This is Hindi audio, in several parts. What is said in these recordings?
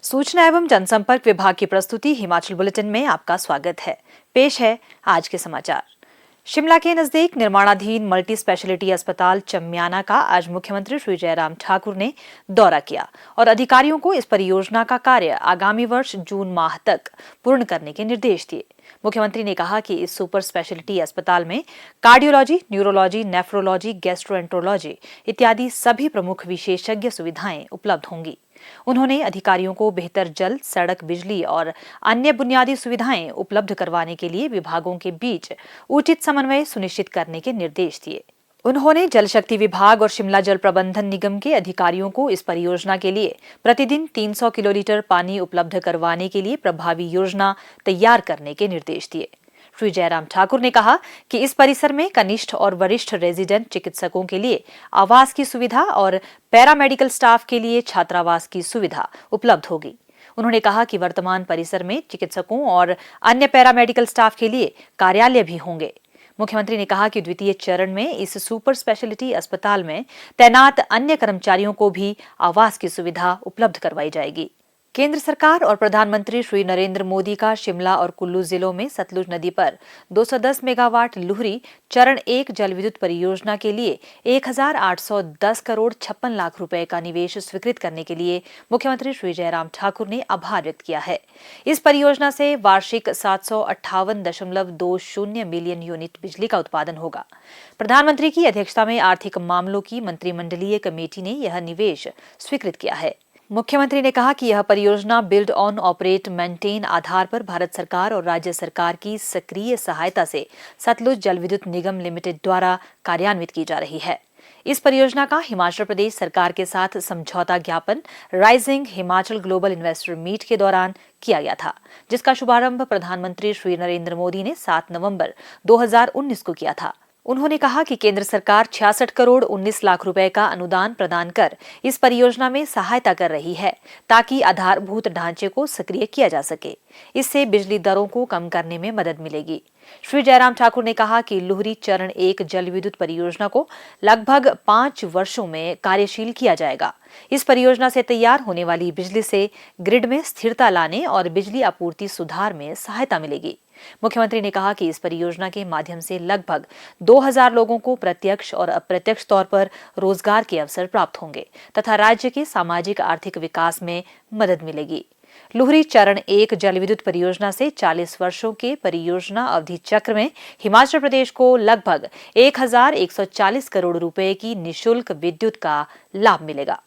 सूचना एवं जनसंपर्क विभाग की प्रस्तुति हिमाचल बुलेटिन में आपका स्वागत है। पेश है आज के समाचार। शिमला के नजदीक निर्माणाधीन मल्टी स्पेशलिटी अस्पताल चम्याना का आज मुख्यमंत्री श्री जयराम ठाकुर ने दौरा किया और अधिकारियों को इस परियोजना का कार्य आगामी वर्ष जून माह तक पूर्ण करने के निर्देश दिए। मुख्यमंत्री ने कहा कि इस सुपर स्पेशलिटी अस्पताल में कार्डियोलॉजी, न्यूरोलॉजी, नेफ्रोलॉजी, गैस्ट्रोएंट्रोलॉजी इत्यादि सभी प्रमुख विशेषज्ञ सुविधाएं उपलब्ध होंगी। उन्होंने अधिकारियों को बेहतर जल, सड़क, बिजली और अन्य बुनियादी सुविधाएं उपलब्ध करवाने के लिए विभागों के बीच उचित समन्वय सुनिश्चित करने के निर्देश दिए। उन्होंने जल शक्ति विभाग और शिमला जल प्रबंधन निगम के अधिकारियों को इस परियोजना के लिए प्रतिदिन 300 किलोलीटर पानी उपलब्ध करवाने के लिए प्रभावी योजना तैयार करने के निर्देश दिए। श्री जयराम ठाकुर ने कहा कि इस परिसर में कनिष्ठ और वरिष्ठ रेजिडेंट चिकित्सकों के लिए आवास की सुविधा और पैरामेडिकल स्टाफ के लिए छात्रावास की सुविधा उपलब्ध होगी। उन्होंने कहा कि वर्तमान परिसर में चिकित्सकों और अन्य पैरामेडिकल स्टाफ के लिए कार्यालय भी होंगे। मुख्यमंत्री ने कहा कि द्वितीय चरण में इस सुपर स्पेशलिटी अस्पताल में तैनात अन्य कर्मचारियों को भी आवास की सुविधा उपलब्ध करवाई जाएगी। केंद्र सरकार और प्रधानमंत्री श्री नरेंद्र मोदी का शिमला और कुल्लू जिलों में सतलुज नदी पर 210 मेगावाट लुहरी चरण 1 जल विद्युत परियोजना के लिए 1810 करोड़ 56 लाख रुपए का निवेश स्वीकृत करने के लिए मुख्यमंत्री श्री जयराम ठाकुर ने आभार व्यक्त किया है। इस परियोजना से वार्षिक 758.20 मिलियन यूनिट बिजली का उत्पादन होगा। प्रधानमंत्री की अध्यक्षता में आर्थिक मामलों की मंत्रिमंडलीय कमेटी ने यह निवेश स्वीकृत किया है। मुख्यमंत्री ने कहा कि यह परियोजना बिल्ड ऑन ऑपरेट मेंटेन आधार पर भारत सरकार और राज्य सरकार की सक्रिय सहायता से सतलुज जल विद्युत निगम लिमिटेड द्वारा कार्यान्वित की जा रही है। इस परियोजना का हिमाचल प्रदेश सरकार के साथ समझौता ज्ञापन rising Himachal global investor meet के दौरान किया गया था, जिसका शुभारंभ प्रधानमंत्री श्री नरेंद्र मोदी ने 7 नवंबर 2019 को किया था। उन्होंने कहा कि केंद्र सरकार 66 करोड़ 19 लाख रुपए का अनुदान प्रदान कर इस परियोजना में सहायता कर रही है ताकि आधारभूत ढांचे को सक्रिय किया जा सके। इससे बिजली दरों को कम करने में मदद मिलेगी। श्री जयराम ठाकुर ने कहा कि लुहरी चरण 1 जल विद्युत परियोजना को लगभग 5 वर्षों में कार्यशील किया जाएगा। इस परियोजना से तैयार होने वाली बिजली से ग्रिड में स्थिरता लाने और बिजली आपूर्ति सुधार में सहायता मिलेगी। मुख्यमंत्री ने कहा कि इस परियोजना के माध्यम से लगभग 2000 लोगों को प्रत्यक्ष और अप्रत्यक्ष तौर पर रोजगार के अवसर प्राप्त होंगे तथा राज्य के सामाजिक आर्थिक विकास में मदद मिलेगी। लुहरी चरण 1 जल विद्युत परियोजना से 40 वर्षों के परियोजना अवधि चक्र में हिमाचल प्रदेश को लगभग 1140 करोड़ रुपए की निःशुल्क विद्युत का लाभ मिलेगा।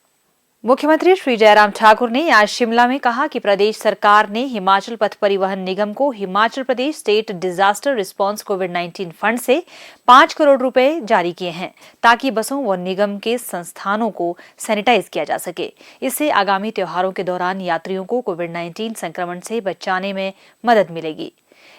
मुख्यमंत्री श्री जयराम ठाकुर ने आज शिमला में कहा कि प्रदेश सरकार ने हिमाचल पथ परिवहन निगम को Himachal Pradesh state disaster response कोविड-19 फंड से 5 करोड़ रुपए जारी किए हैं ताकि बसों व निगम के संस्थानों को सैनिटाइज किया जा सके। इससे आगामी त्योहारों के दौरान यात्रियों को कोविड-19 संक्रमण से बचाने में मदद मिलेगी।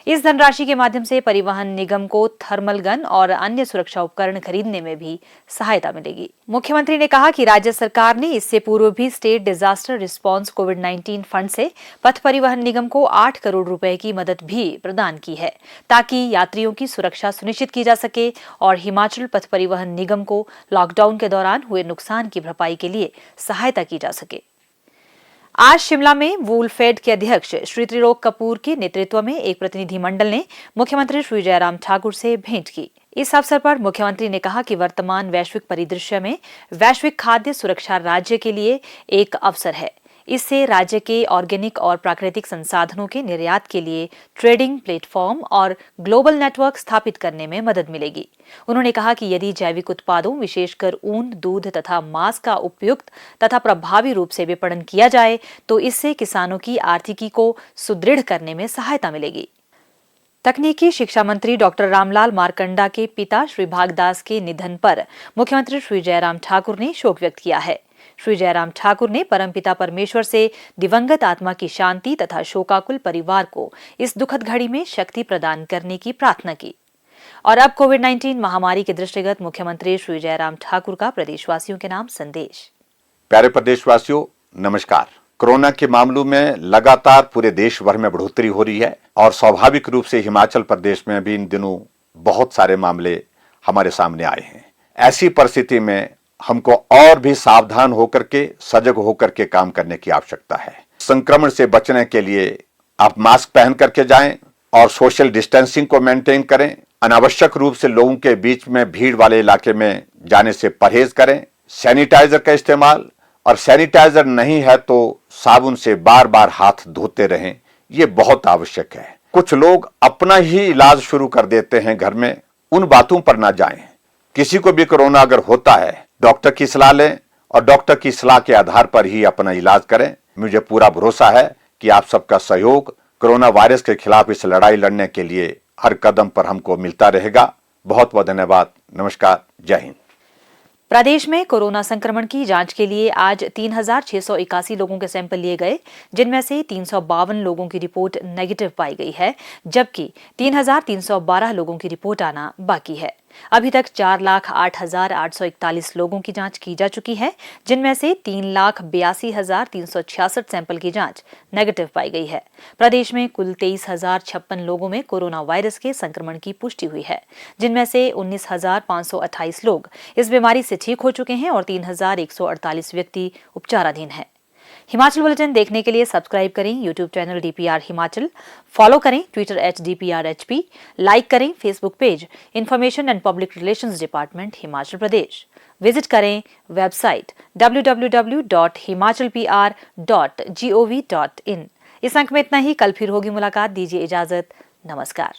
इस धनराशि के माध्यम से परिवहन निगम को थर्मल गन और अन्य सुरक्षा उपकरण खरीदने में भी सहायता मिलेगी। मुख्यमंत्री ने कहा कि राज्य सरकार ने इससे पूर्व भी स्टेट डिजास्टर रिस्पांस कोविड-19 फंड से पथ परिवहन निगम को 8 करोड़ रुपए की मदद भी प्रदान की है ताकि यात्रियों की सुरक्षा सुनिश्चित की जा सके और हिमाचल पथ परिवहन निगम को लॉकडाउन के दौरान हुए नुकसान की भरपाई के लिए सहायता की जा सके। आज शिमला में वूलफेड के अध्यक्ष श्री त्रिलोक कपूर के नेतृत्व में एक प्रतिनिधिमंडल ने मुख्यमंत्री श्री जयराम ठाकुर से भेंट की। इस अवसर पर मुख्यमंत्री ने कहा कि वर्तमान वैश्विक परिदृश्य में वैश्विक खाद्य सुरक्षा राज्य के लिए एक अवसर है। इससे राज्य के ऑर्गेनिक और प्राकृतिक संसाधनों के निर्यात के लिए ट्रेडिंग प्लेटफॉर्म और ग्लोबल नेटवर्क स्थापित करने में मदद मिलेगी। उन्होंने कहा कि यदि जैविक उत्पादों विशेषकर ऊन, दूध तथा मांस का उपयुक्त तथा प्रभावी रूप से विपणन किया जाए तो इससे किसानों की आर्थिकी को सुदृढ़ करने में सहायता मिलेगी। तकनीकी शिक्षा मंत्री डॉक्टर रामलाल मारकंडा के पिता श्री भागदास के निधन पर मुख्यमंत्री श्री जयराम ठाकुर ने शोक व्यक्त किया है। श्री जयराम ठाकुर ने परमपिता परमेश्वर से दिवंगत आत्मा की शांति तथा शोकाकुल परिवार को इस दुखद घड़ी में शक्ति प्रदान करने की प्रार्थना की। और अब कोविड-19 महामारी के दृष्टिगत मुख्यमंत्री श्री जयराम ठाकुर का प्रदेशवासियों के नाम संदेश। प्यारे प्रदेशवासियों, नमस्कार। कोरोना के मामलों में लगातार पूरे देश भर में बढ़ोतरी हो रही है और स्वाभाविक रूप से हिमाचल प्रदेश में भी इन दिनों बहुत सारे मामले हमारे सामने आए हैं। ऐसी परिस्थिति में हमको और भी सावधान होकर के, सजग होकर के काम करने की आवश्यकता है। संक्रमण से बचने के लिए आप मास्क पहन करके जाएं और सोशल डिस्टेंसिंग को मेंटेन करें। अनावश्यक रूप से लोगों के बीच में भीड़ वाले इलाके में जाने से परहेज करें। सैनिटाइजर का इस्तेमाल, और सैनिटाइजर नहीं है तो साबुन से बार बार हाथ धोते रहें, ये बहुत आवश्यक है। कुछ लोग अपना ही इलाज शुरू कर देते हैं घर में, उन बातों पर ना जाएं। किसी को भी कोरोना अगर होता है, डॉक्टर की सलाह लें और डॉक्टर की सलाह के आधार पर ही अपना इलाज करें। मुझे पूरा भरोसा है कि आप सबका सहयोग कोरोना वायरस के खिलाफ इस लड़ाई लड़ने के लिए हर कदम पर हमको मिलता रहेगा। बहुत बहुत धन्यवाद। नमस्कार। जय हिंद। प्रदेश में कोरोना संक्रमण की जांच के लिए आज 3,681 लोगों के सैंपल लिए गए, जिनमें से 352 लोगों की रिपोर्ट नेगेटिव पाई गई है, जबकि 3,312 लोगों की रिपोर्ट आना बाकी है। अभी तक 4,08,841 लोगों की जांच की जा चुकी है, जिनमें से 3,82,366 सैंपल की जांच नेगेटिव पाई गई है। प्रदेश में कुल 23,056 लोगों में कोरोना वायरस के संक्रमण की पुष्टि हुई है, जिनमें से 19,528 लोग इस बीमारी से ठीक हो चुके हैं और 3,148 व्यक्ति उपचाराधीन हैं। हिमाचल बुलेटिन देखने के लिए सब्सक्राइब करें YouTube channel DPR Himachal, follow करें ट्विटर @DPRHP, लाइक करें Facebook page information and public relations department Himachal Pradesh, visit करें वेबसाइट www.himachalpr.gov.in। इस अंक में इतना ही। कल फिर होगी मुलाकात। दीजिए इजाजत। नमस्कार।